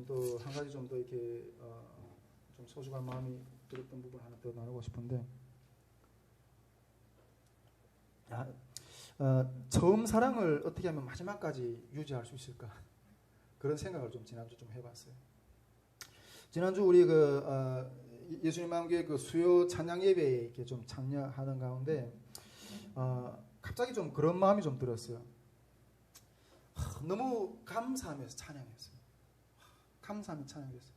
좀 더 한 가지 좀 더 이렇게 좀 소중한 마음이 들었던 부분 하나 더 나누고 싶은데, 처음 사랑을 어떻게 하면 마지막까지 유지할 수 있을까? 그런 생각을 좀 지난주 좀 해봤어요. 지난주 우리 예수님 마음교회 수요 찬양 예배에 이렇게 좀 참여하는 가운데 갑자기 좀 그런 마음이 좀 들었어요. 너무 감사하면서 찬양했어요. 감사하면서 찬양했어요.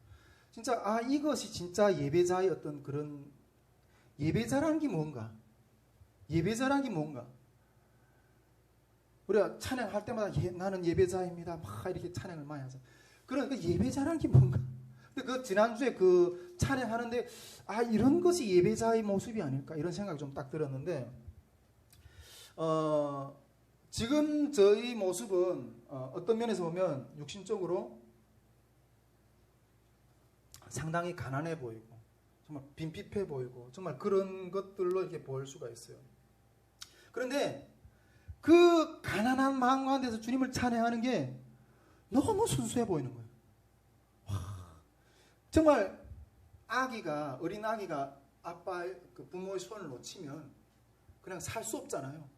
진짜 이것이 진짜 예배자의 어떤 그런 예배자라는 게 뭔가? 예배자라는 게 뭔가? 우리가 찬양할 때마다 나는 예배자입니다. 막 이렇게 찬양을 많이 하죠. 그런 예배자라는 게 뭔가? 근데 그 지난주에 그 찬양하는데 이런 것이 예배자의 모습이 아닐까 이런 생각이 좀 딱 들었는데, 지금 저희 모습은 어떤 면에서 보면 육신적으로 상당히 가난해 보이고 정말 빈핍해 보이고 정말 그런 것들로 이렇게 보일 수가 있어요. 그런데 그 가난한 마음 가운데서 주님을 찬양하는 게 너무 순수해 보이는 거예요. 정말 어린 아기가 아빠의 부모의 손을 놓치면 그냥 살 수 없잖아요.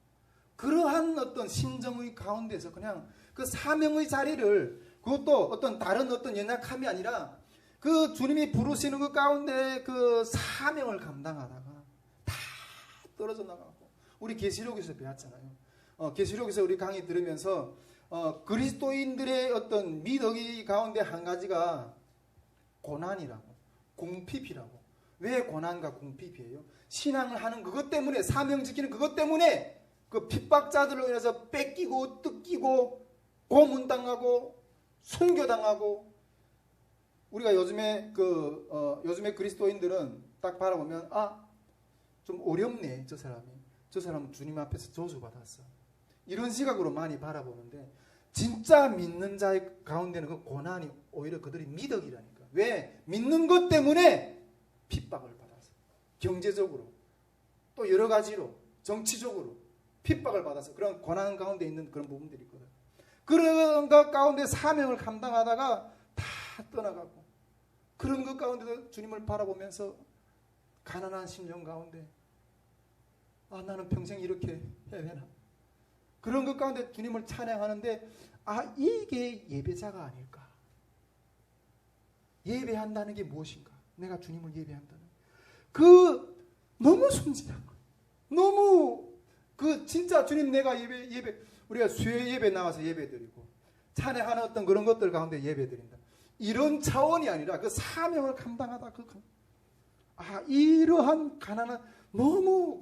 그러한 어떤 심정의 가운데서 그냥 그 사명의 자리를, 그것도 어떤 다른 어떤 연약함이 아니라 그 주님이 부르시는 그 가운데 그 사명을 감당하다가 다 떨어져 나가고, 우리 계시록에서 배웠잖아요. 계시록에서 우리 강의 들으면서 그리스도인들의 어떤 미덕이 가운데 한 가지가 고난이라고, 궁핍이라고. 왜 고난과 궁핍이에요? 신앙을 하는 그것 때문에, 사명 지키는 그것 때문에 그 핍박자들로 인해서 뺏기고 뜯기고 고문당하고 순교당하고, 우리가 요즘에 요즘에 그리스도인들은 딱 바라보면 좀 어렵네, 저 사람은 주님 앞에서 저주받았어, 이런 시각으로 많이 바라보는데, 진짜 믿는 자의 가운데는 그 고난이 오히려 그들이 미덕이라니까. 왜? 믿는 것 때문에 핍박을 받아서, 경제적으로 또 여러 가지로 정치적으로 핍박을 받아서 그런 고난 가운데 있는 그런 부분들이 있거든. 그런 것 가운데 사명을 감당하다가 다 떠나가고, 그런 것 가운데도 주님을 바라보면서 가난한 심령 가운데 나는 평생 이렇게 해야 되나? 그런 것 가운데 주님을 찬양하는데 이게 예배자가 아닐까? 예배한다는 게 무엇인가? 내가 주님을 예배한다는 너무 순진한 거, 너무 진짜 주님 내가 예배 우리가 수요 예배 나와서 예배드리고 찬양하는 어떤 그런 것들 가운데 예배드린다, 이런 차원이 아니라 그 사명을 감당하다 이러한 가난한 너무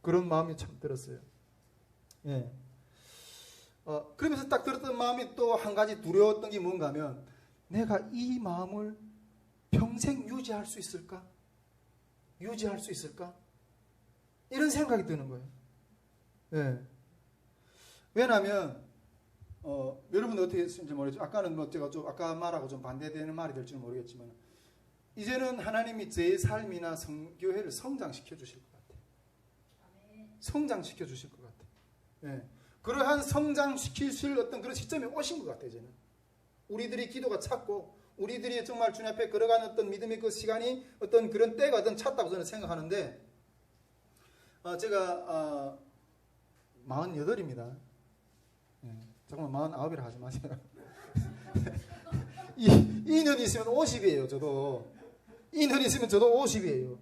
그런 마음이 참 들었어요. 예. 그러면서 딱 들었던 마음이 또 한 가지 두려웠던 게 뭔가 하면, 내가 이 마음을 평생 유지할 수 있을까? 유지할 수 있을까? 이런 생각이 드는 거예요. 예. 왜냐하면 여러분 어떻게 했는지 모르겠죠. 아까는 제가 좀 아까 말하고 좀 반대되는 말이 될지는 모르겠지만, 이제는 하나님이 제 삶이나 교회를 성장시켜 주실 것 같아요. 성장시켜 주실 것 같아요. 예. 그러한 성장시키실 어떤 그런 시점이 오신 것 같아요. 이제는 우리들이 기도가 찼고, 우리들이 정말 주님 앞에 걸어가는 어떤 믿음의 그 시간이 어떤 그런 때가 어떤 찼다고 저는 생각하는데, 제가 48입니다. 예. 잠깐만 49이라 하지 마세요. 2년 있으면 50이에요. 저도 2년 있으면 저도 50이에요.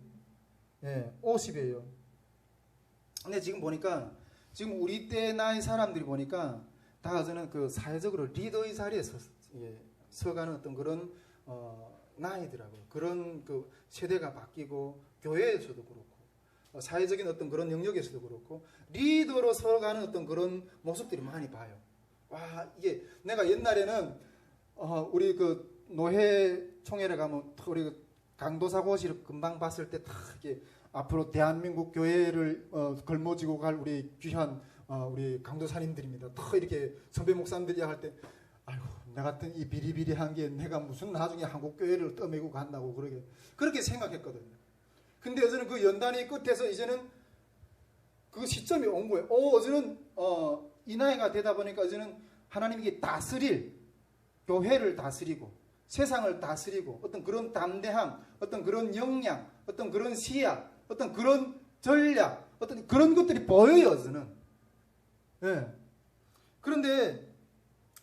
예, 50이에요. 근데 지금 보니까 지금 우리 때 나이 사람들이 보니까 다 저는 그 사회적으로 리더의 자리에 서가는 어떤 그런 나이더라고요. 그런 그 세대가 바뀌고, 교회에서도 그렇고 사회적인 어떤 그런 영역에서도 그렇고 리더로 서가는 어떤 그런 모습들이 많이 봐요. 이게 내가 옛날에는 우리 그 노회 총회를 가면 우리 강도사고시를 금방 봤을 때 다 이게 앞으로 대한민국 교회를 걸머쥐고 갈 우리 귀한 우리 강도사님들입니다. 다 이렇게 선배 목사님들이 할 때, 아이고 나 같은 이 비리비리한 게 내가 무슨 나중에 한국 교회를 떠매고 간다고 그렇게 생각했거든요. 근데 어제는 그 연단의 끝에서 이제는 그 시점이 온 거예요. 어제는 이 나이가 되다 보니까 이제는 하나님이 다스릴 교회를 다스리고 세상을 다스리고 어떤 그런 담대함, 어떤 그런 역량, 어떤 그런 시야, 어떤 그런 전략, 어떤 그런 것들이 보여요, 저는. 예. 그런데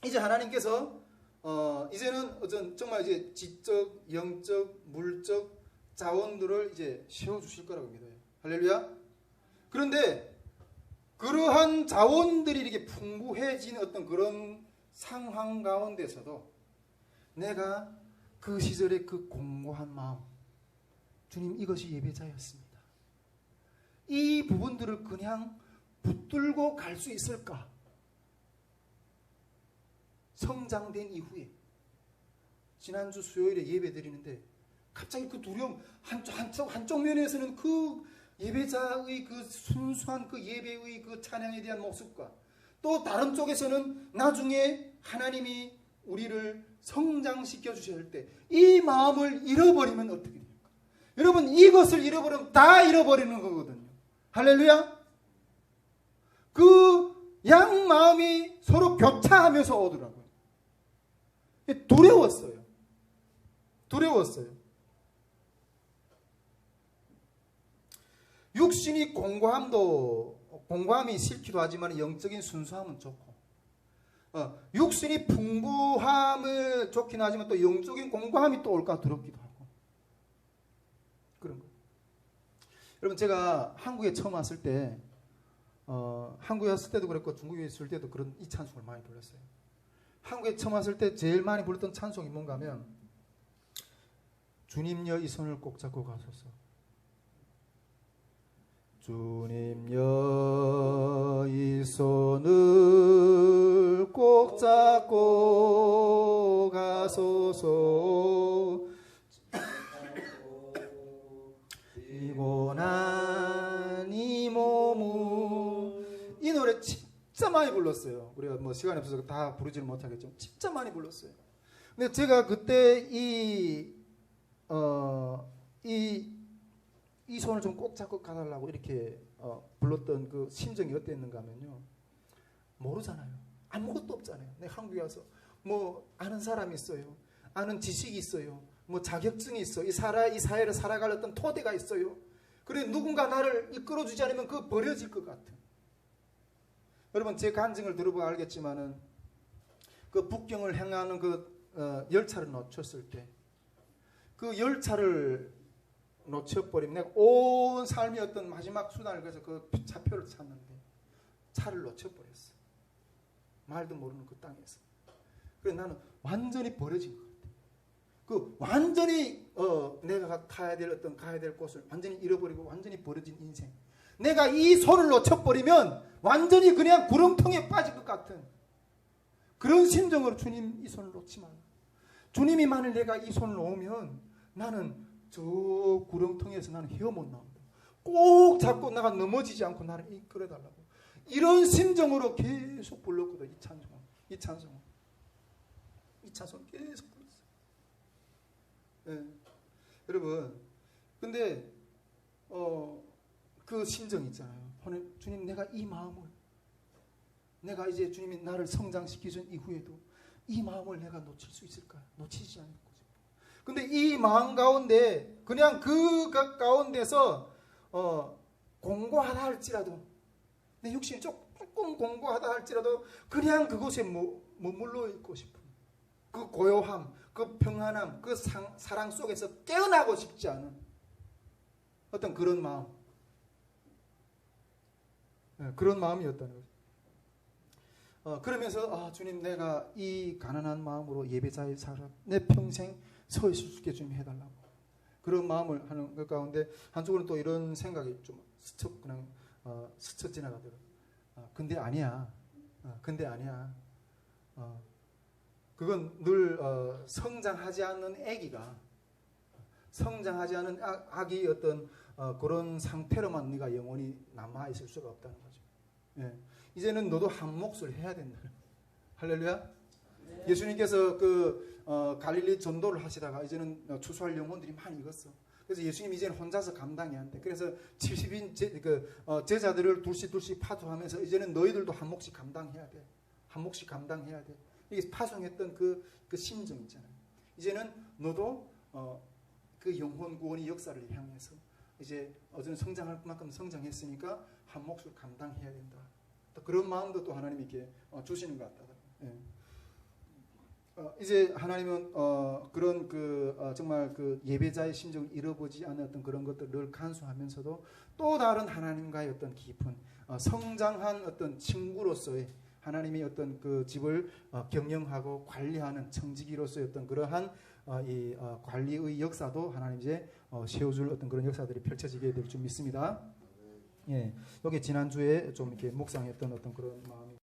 이제 하나님께서 이제는 어떤 정말 이제 지적, 영적, 물적 자원들을 이제 세워 주실 거라고 믿어요. 할렐루야. 그런데 그러한 자원들이 이렇게 풍부해진 어떤 그런 상황 가운데서도 내가 그 시절의 그 공고한 마음, 주님 이것이 예배자였습니다. 이 부분들을 그냥 붙들고 갈 수 있을까? 성장된 이후에 지난주 수요일에 예배 드리는데 갑자기 그 두려움 한쪽 면에서는 그 예배자의 그 순수한 그 예배의 그 찬양에 대한 모습과 또 다른 쪽에서는 나중에 하나님이 우리를 성장시켜 주셔야 할 때 이 마음을 잃어버리면 어떻게 됩니까? 여러분 이것을 잃어버리면 다 잃어버리는 거거든요. 할렐루야. 그 양 마음이 서로 교차하면서 오더라고요. 두려웠어요. 육신이 공고함이 싫기도 하지만 영적인 순수함은 좋고, 육신이 풍부함을 좋긴 하지만 또 영적인 공고함이 또 올까 두렵기도 하고 그런 거. 여러분 제가 한국에 처음 왔을 때, 한국에 왔을 때도 그랬고 중국에 있을 때도 그런 이 찬송을 많이 불렀어요. 한국에 처음 왔을 때 제일 많이 불렀던 찬송이 뭔가 하면 주님여 이 손을 꼭 잡고 가소서. 주님여 이 손을 꼭 잡고 가소서. 이 고난 이 몸을, 이 노래 진짜 많이 불렀어요. 우리가 뭐 시간이 없어서 다 부르지는 못하겠지만 진짜 많이 불렀어요. 근데 제가 그때 이 손을 좀 꼭 잡고 가달라고 이렇게 불렀던 그 심정이 어땠는가 하면요, 모르잖아요. 아무것도 없잖아요. 내가 한국에 와서 뭐 아는 사람이 있어요, 아는 지식이 있어요, 뭐 자격증이 있어, 이 사회를 살아갈 어떤 토대가 있어요. 그래 누군가 나를 이끌어주지 않으면 그거 버려질 것 같은. 여러분 제 간증을 들어보면 알겠지만은 그 북경을 향하는 그 열차를 놓쳤을 때, 그 열차를 놓쳐버리면 내가 온 삶의 어떤 마지막 수단을 그래서 그 차표를 찾는데 차를 놓쳐버렸어. 말도 모르는 그 땅에서. 그래서 나는 완전히 버려진 것 같아. 그 완전히 내가 가야 될 곳을 완전히 잃어버리고 완전히 버려진 인생. 내가 이 손을 놓쳐버리면 완전히 그냥 구렁텅이에 빠질 것 같은 그런 심정으로 주님 이 손을 놓지 말라. 주님이 만일 내가 이 손을 놓으면 나는 저 구렁텅이에서 나는 헤어 못 나온다. 꼭 잡고 나가 넘어지지 않고 나를 이끌어달라고. 이런 심정으로 계속 불렀거든. 이 찬송 계속 불렀어요. 네. 여러분 근데 그 심정 있잖아요. 주님 내가 이 마음을, 내가 이제 주님이 나를 성장시키신 이후에도 이 마음을 내가 놓칠 수 있을까? 놓치지 않을 거죠. 근데 이 마음 가운데 그냥 그 가운데서 공고하다 할지라도, 내 육신이 조금 공고하다 할지라도 그냥 그곳에 머물러 있고 싶은 그 고요함, 그 평안함, 그 사랑 속에서 깨어나고 싶지 않은 어떤 그런 마음, 그런 마음이었다는 거죠. 그러면서 주님 내가 이 가난한 마음으로 예배자의 사람 내 평생 서 있을 수 있게 좀 해달라고, 그런 마음을 하는 것 가운데 한쪽으로는 또 이런 생각이 좀 스쳐 지나가더라고요. 근데 아니야. 그건 늘 성장하지 않는 아기가, 성장하지 않은 아기 어떤 그런 상태로만 네가 영원히 남아 있을 수가 없다는 거죠. 예. 이제는 너도 한 몫을 해야 된다. 할렐루야. 네. 예수님께서 갈릴리 전도를 하시다가 이제는 추수할 영혼들이 많이 익었어. 그래서 예수님 이제는 혼자서 감당해야 한대. 그래서 70인 제자들을 둘씩 파송하면서 이제는 너희들도 한 몫씩 감당해야 돼. 한 몫씩 감당해야 돼. 이게 파송했던 그 심정 있잖아요. 이제는 너도 그 영혼 구원의 역사를 향해서 이제 어제는 성장할 만큼 성장했으니까 한 몫을 감당해야 된다. 또 그런 마음도 또 하나님께 주시는 것 같다. 예. 이제 하나님은 그런 정말 그 예배자의 심정을 잃어보지 않았던 그런 것들을 간수하면서도 또 다른 하나님과의 어떤 깊은 성장한 어떤 친구로서의 하나님의 어떤 그 집을 경영하고 관리하는 청지기로서의 어떤 그러한 이 관리의 역사도 하나님 이제 세워줄 어떤 그런 역사들이 펼쳐지게 될 줄 믿습니다. 예, 여기 지난주에 좀 이렇게 묵상했던 어떤 그런 마음이